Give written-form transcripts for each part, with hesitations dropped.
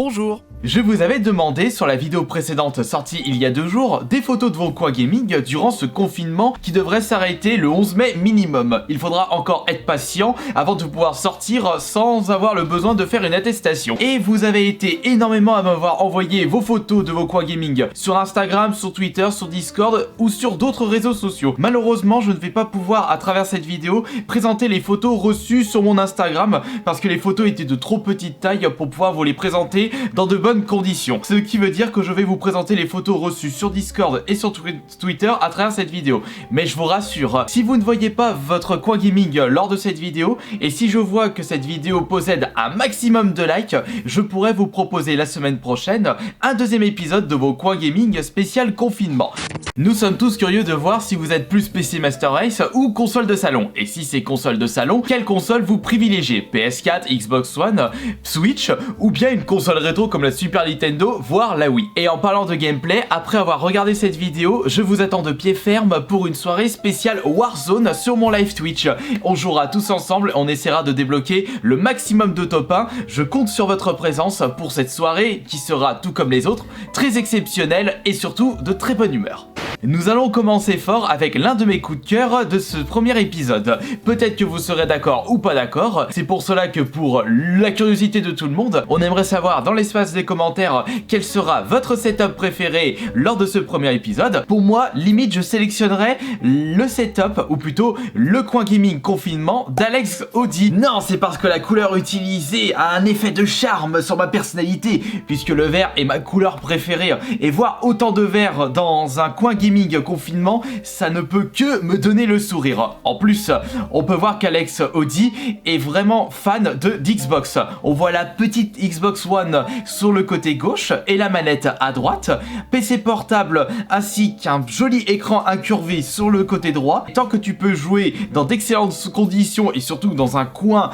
Bonjour. Je vous avais demandé sur la vidéo précédente sortie il y a 2 jours des photos de vos coins gaming durant ce confinement qui devrait s'arrêter le 11 mai minimum. Il faudra encore être patient avant de pouvoir sortir sans avoir le besoin de faire une attestation. Et vous avez été énormément à m'avoir envoyé vos photos de vos coins gaming sur Instagram, sur Twitter, sur Discord ou sur d'autres réseaux sociaux. Malheureusement, je ne vais pas pouvoir à travers cette vidéo présenter les photos reçues sur mon Instagram parce que les photos étaient de trop petite taille pour pouvoir vous les présenter dans de bonnes conditions. Ce qui veut dire que je vais vous présenter les photos reçues sur Discord et sur Twitter à travers cette vidéo. Mais je vous rassure, si vous ne voyez pas votre coin gaming lors de cette vidéo, et si je vois que cette vidéo possède un maximum de likes, je pourrais vous proposer la semaine prochaine un deuxième épisode de vos coins gaming spécial confinement. Nous sommes tous curieux de voir si vous êtes plus PC Master Race ou console de salon. Et si c'est console de salon, quelle console vous privilégiez? PS4, Xbox One, Switch ou bien une console rétro comme la Super Nintendo, voire la Wii. Et en parlant de gameplay, après avoir regardé cette vidéo, je vous attends de pied ferme pour une soirée spéciale Warzone sur mon live Twitch. On jouera tous ensemble, on essaiera de débloquer le maximum de top 1. Je compte sur votre présence pour cette soirée qui sera, tout comme les autres, très exceptionnelle et surtout de très bonne humeur. Nous allons commencer fort avec l'un de mes coups de cœur de ce premier épisode. Peut-être que vous serez d'accord ou pas d'accord, c'est pour cela que pour la curiosité de tout le monde, on aimerait savoir dans l'espace des commentaires quel sera votre setup préféré lors de ce premier épisode. Pour moi, limite je sélectionnerai le setup, ou plutôt le coin gaming confinement d'Alex Audi. Non, c'est parce que la couleur utilisée a un effet de charme sur ma personnalité, puisque le vert est ma couleur préférée, et voir autant de vert dans un coin gaming confinement, ça ne peut que me donner le sourire. En plus, on peut voir qu'Alex Audi est vraiment fan de d'Xbox. On voit la petite Xbox One sur le côté gauche et la manette à droite, PC portable ainsi qu'un joli écran incurvé sur le côté droit. Tant que tu peux jouer dans d'excellentes conditions et surtout dans un coin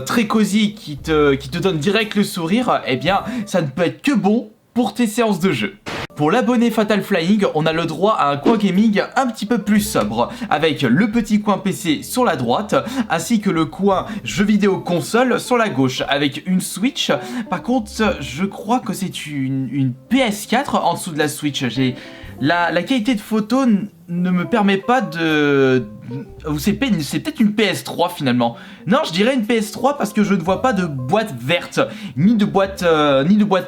très cosy qui te donne direct le sourire, eh bien ça ne peut être que bon pour tes séances de jeu. Pour l'abonné Fatal Flying, on a le droit à un coin gaming un petit peu plus sobre, avec le petit coin PC sur la droite, ainsi que le coin jeux vidéo console sur la gauche, avec une Switch. Par contre, je crois que c'est une PS4 en dessous de la Switch. La qualité de photo ne me permet pas de... C'est peut-être une PS3 finalement. Non, je dirais une PS3 parce que je ne vois pas de boîte verte, ni de boîte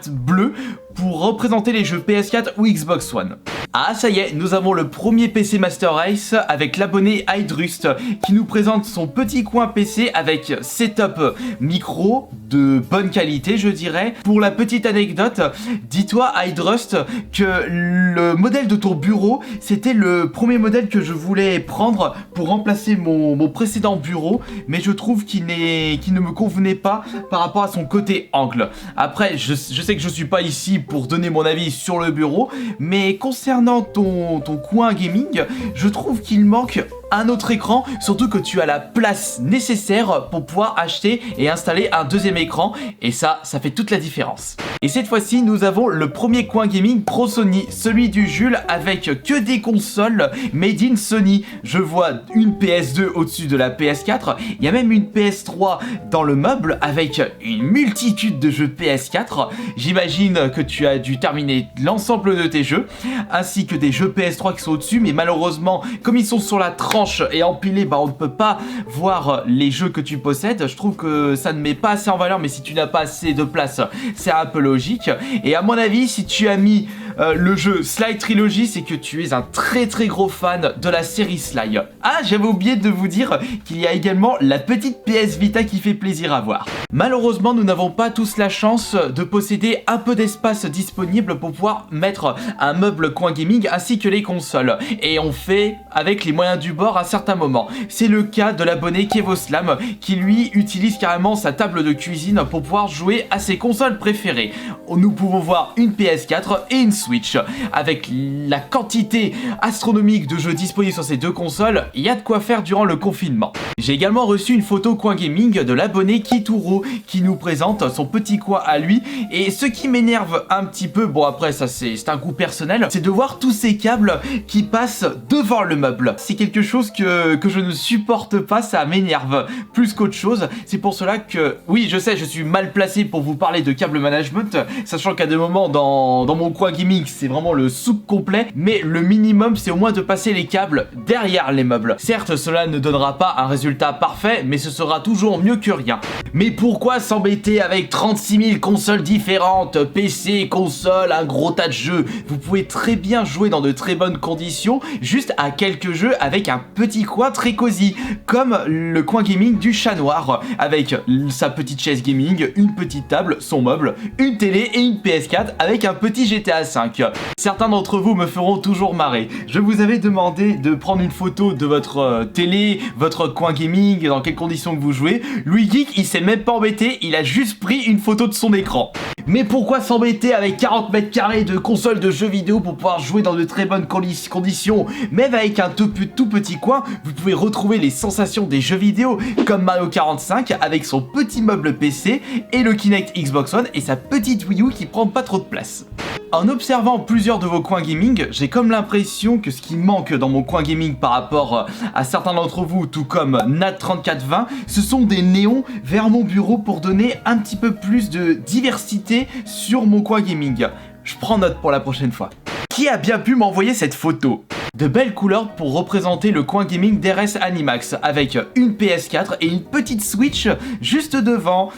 bleue pour représenter les jeux PS4 ou Xbox One. Ah ça y est, nous avons le premier PC Master Race avec l'abonné Hydrust qui nous présente son petit coin PC avec setup micro de bonne qualité je dirais. Pour la petite anecdote, dis-toi Hydrust que le modèle de ton bureau c'était le premier modèle que je voulais prendre pour remplacer mon précédent bureau, mais je trouve qu'il ne me convenait pas par rapport à son côté angle. Après je sais que je suis pas ici pour donner mon avis sur le bureau, mais concernant ton coin gaming, je trouve qu'il manque un autre écran, surtout que tu as la place nécessaire pour pouvoir acheter et installer un deuxième écran, et ça fait toute la différence. Et cette fois-ci, nous avons le premier coin gaming pro Sony, celui du Jules, avec que des consoles made in Sony. Je vois une PS2 au-dessus de la PS4, il y a même une PS3 dans le meuble avec une multitude de jeux PS4. J'imagine que tu as dû terminer l'ensemble de tes jeux, ainsi que des jeux PS3 qui sont au-dessus, mais malheureusement, comme ils sont sur la tranche et empilés, on ne peut pas voir les jeux que tu possèdes. Je trouve que ça ne met pas assez en valeur, mais si tu n'as pas assez de place, c'est un peu logique. Et à mon avis, si tu as mis le jeu Sly Trilogy, c'est que tu es un très très gros fan de la série Sly. Ah, j'avais oublié de vous dire qu'il y a également la petite PS Vita qui fait plaisir à voir. Malheureusement, nous n'avons pas tous la chance de posséder un peu d'espace disponible pour pouvoir mettre un meuble coin gaming ainsi que les consoles. Et on fait avec les moyens du bord à certains moments. C'est le cas de l'abonné Kevoslam qui lui utilise carrément sa table de cuisine pour pouvoir jouer à ses consoles préférées. Nous pouvons voir une PS4 et une Switch. Avec la quantité astronomique de jeux disponibles sur ces deux consoles, il y a de quoi faire durant le confinement. J'ai également reçu une photo Coin Gaming de l'abonné Kituro qui nous présente son petit coin à lui, et ce qui m'énerve un petit peu, bon après ça c'est un goût personnel, c'est de voir tous ces câbles qui passent devant le meuble. C'est quelque chose que je ne supporte pas, ça m'énerve plus qu'autre chose. C'est pour cela que, oui je sais, je suis mal placé pour vous parler de câble management, sachant qu'à des moments dans mon Coin Gaming c'est vraiment le souk complet, mais le minimum c'est au moins de passer les câbles derrière les meubles. Certes cela ne donnera pas un résultat parfait, mais ce sera toujours mieux que rien. Mais pourquoi s'embêter avec 36 000 consoles différentes, PC, console, un gros tas de jeux? Vous pouvez très bien jouer dans de très bonnes conditions, juste à quelques jeux avec un petit coin très cosy, comme le Coin Gaming du Chat Noir, avec sa petite chaise gaming, une petite table, son meuble, une télé et une PS4 avec un petit GTA V. Certains d'entre vous me feront toujours marrer. Je vous avais demandé de prendre une photo de votre télé, votre Coin Gaming, dans quelles conditions que vous jouez. Louis Geek, il s'est même pas embêté, il a juste pris une photo de son écran. Mais pourquoi s'embêter avec 40 mètres carrés de console de jeux vidéo pour pouvoir jouer dans de très bonnes conditions? Même avec un tout petit coin, vous pouvez retrouver les sensations des jeux vidéo, comme Mario 45 avec son petit meuble PC et le Kinect Xbox One et sa petite Wii U qui prend pas trop de place. En observant plusieurs de vos coins gaming, j'ai comme l'impression que ce qui manque dans mon coin gaming par rapport à certains d'entre vous, tout comme Nat3420, ce sont des néons vers mon bureau pour donner un petit peu plus de diversité sur mon coin gaming. Je prends note pour la prochaine fois. Qui a bien pu m'envoyer cette photo? De belles couleurs pour représenter le coin gaming d'RS Animax, avec une PS4 et une petite Switch juste devant.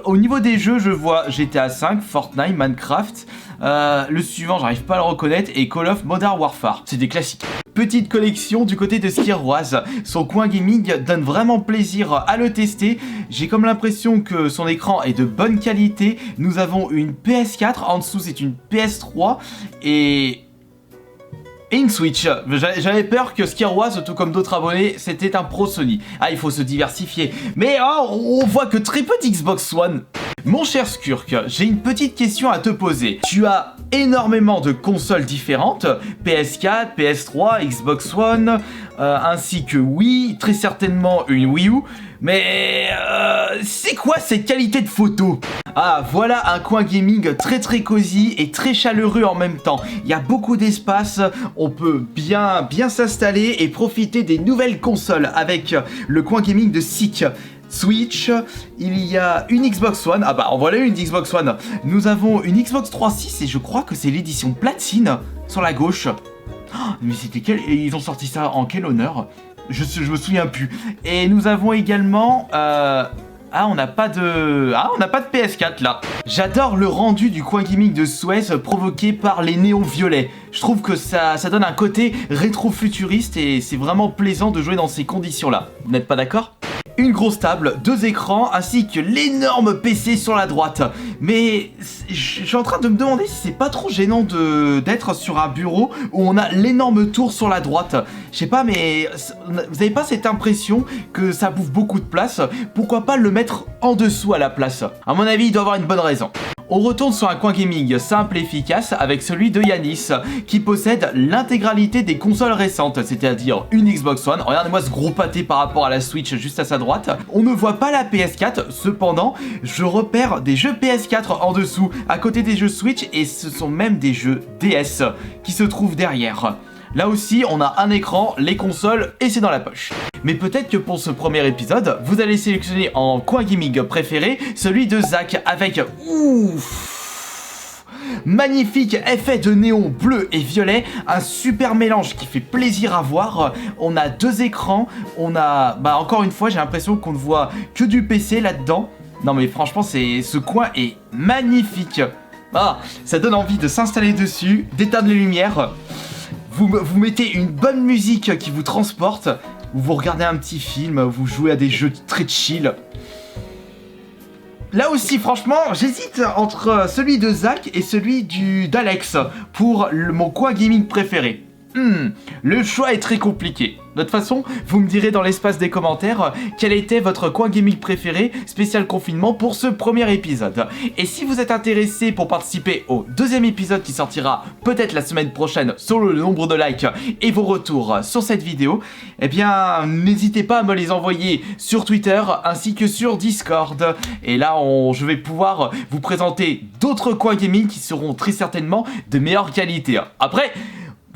Au niveau des jeux, je vois GTA V, Fortnite, Minecraft, le suivant j'arrive pas à le reconnaître, et Call of Modern Warfare. C'est des classiques. Petite collection du côté de Skirroise. Son coin gaming donne vraiment plaisir à le tester. J'ai comme l'impression que son écran est de bonne qualité. Nous avons une PS4, en dessous c'est une PS3 et une Switch. J'avais peur que Skirroise, tout comme d'autres abonnés, c'était un pro Sony. Ah, il faut se diversifier. Mais on voit que très peu d'Xbox One. Mon cher Skurk, j'ai une petite question à te poser. Tu as énormément de consoles différentes, PS4, PS3, Xbox One, ainsi que Wii, très certainement une Wii U. Mais c'est quoi cette qualité de photo? Ah, voilà un coin gaming très cosy et très chaleureux en même temps. Il y a beaucoup d'espace, on peut bien s'installer et profiter des nouvelles consoles avec le coin gaming de SICK. Switch, il y a une Xbox One, ah bah en voilà une Xbox One. Nous avons une Xbox 360 et je crois que c'est l'édition platine sur la gauche. Oh, mais c'était quel... Ils ont sorti ça en quel honneur? Je me souviens plus. Et nous avons également... on n'a pas de PS4 là. J'adore le rendu du coin gaming de Suez provoqué par les néons violets. Je trouve que ça donne un côté rétro-futuriste et c'est vraiment plaisant de jouer dans ces conditions là. Vous n'êtes pas d'accord ? Une grosse table, 2 écrans, ainsi que l'énorme PC sur la droite. Mais je suis en train de me demander si c'est pas trop gênant d'être sur un bureau où on a l'énorme tour sur la droite. Je sais pas, mais vous avez pas cette impression que ça bouffe beaucoup de place? Pourquoi pas le mettre en dessous à la place? À mon avis, il doit avoir une bonne raison. On retourne sur un coin gaming simple et efficace avec celui de Yanis, qui possède l'intégralité des consoles récentes, c'est-à-dire une Xbox One. Regardez-moi ce gros pâté par rapport à la Switch juste à sa droite. On ne voit pas la PS4, cependant, je repère des jeux PS4 en dessous, à côté des jeux Switch, et ce sont même des jeux DS qui se trouvent derrière. Là aussi, on a un écran, les consoles, et c'est dans la poche. Mais peut-être que pour ce premier épisode, vous allez sélectionner en coin gaming préféré celui de Zach avec... magnifique effet de néon bleu et violet, un super mélange qui fait plaisir à voir. On a 2 écrans, on a... encore une fois, j'ai l'impression qu'on ne voit que du PC là-dedans. Non mais franchement, ce coin est magnifique. Ah, ça donne envie de s'installer dessus, d'éteindre les lumières. Vous mettez une bonne musique qui vous transporte, vous regardez un petit film, vous jouez à des jeux très chill. Là aussi, franchement, j'hésite entre celui de Zach et celui d'Alex pour mon coin gaming préféré. Le choix est très compliqué. De toute façon, vous me direz dans l'espace des commentaires quel était votre coin gaming préféré spécial confinement pour ce premier épisode. Et si vous êtes intéressé pour participer au deuxième épisode qui sortira peut-être la semaine prochaine selon le nombre de likes et vos retours sur cette vidéo, eh bien n'hésitez pas à me les envoyer sur Twitter ainsi que sur Discord. Et là, je vais pouvoir vous présenter d'autres coins gaming qui seront très certainement de meilleure qualité. Après,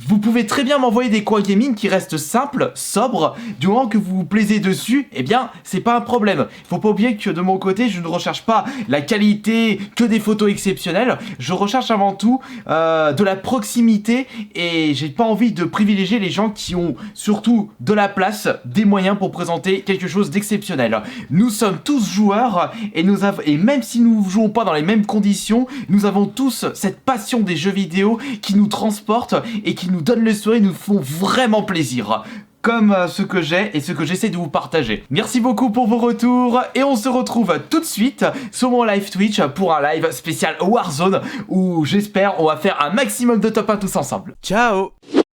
vous pouvez très bien m'envoyer des coins gaming qui restent simples, sobres, du moment que vous vous plaisez dessus, eh bien, c'est pas un problème. Faut pas oublier que de mon côté, je ne recherche pas la qualité, que des photos exceptionnelles, je recherche avant tout de la proximité et j'ai pas envie de privilégier les gens qui ont surtout de la place, des moyens pour présenter quelque chose d'exceptionnel. Nous sommes tous joueurs et même si nous ne jouons pas dans les mêmes conditions, nous avons tous cette passion des jeux vidéo qui nous transporte et qui nous donnent le sourire, nous font vraiment plaisir. Comme ce que j'ai et ce que j'essaie de vous partager. Merci beaucoup pour vos retours et on se retrouve tout de suite sur mon live Twitch pour un live spécial Warzone où j'espère on va faire un maximum de top 1 tous ensemble. Ciao!